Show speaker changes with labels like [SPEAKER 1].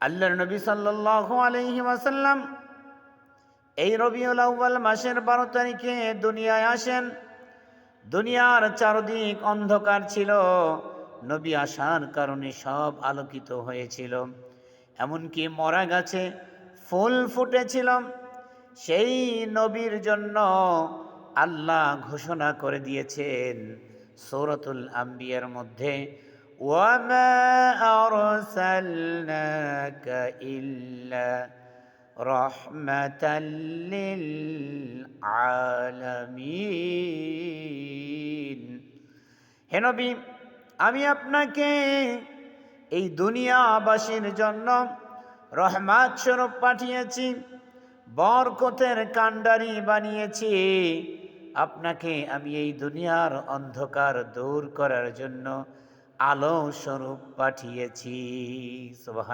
[SPEAKER 1] আল্লাহর নবী সাল্লাল্লাহু আলাইহি ওয়াসাল্লাম এই রবিউল আউয়াল মাসের 12 তারিখে দুনিয়ায় আসেন। দুনিয়ার চারদিক অন্ধকার ছিল, নবী আসার কারণে সব আলোকিত হয়েছিল। এমনকি মরা গাছে ফুল ফুটেছিল। সেই নবীর জন্য আল্লাহ ঘোষণা করে দিয়েছেন সূরাতুল আম্বিয়ার মধ্যে, ওয়ামা আরসালনাকা ইল্লা রাহমাতাল লিল আলামিন। হে নবী, আমি আপনাকে এই দুনিয়াবাসীর জন্য রহমত স্বরূপ পাঠিয়েছি, বরকতের কাণ্ডারি বানিয়েছি। আপনাকে আমি এই দুনিয়ার অন্ধকার দূর করার জন্য আলো স্বরূপ পাঠিয়েছি। সুবহান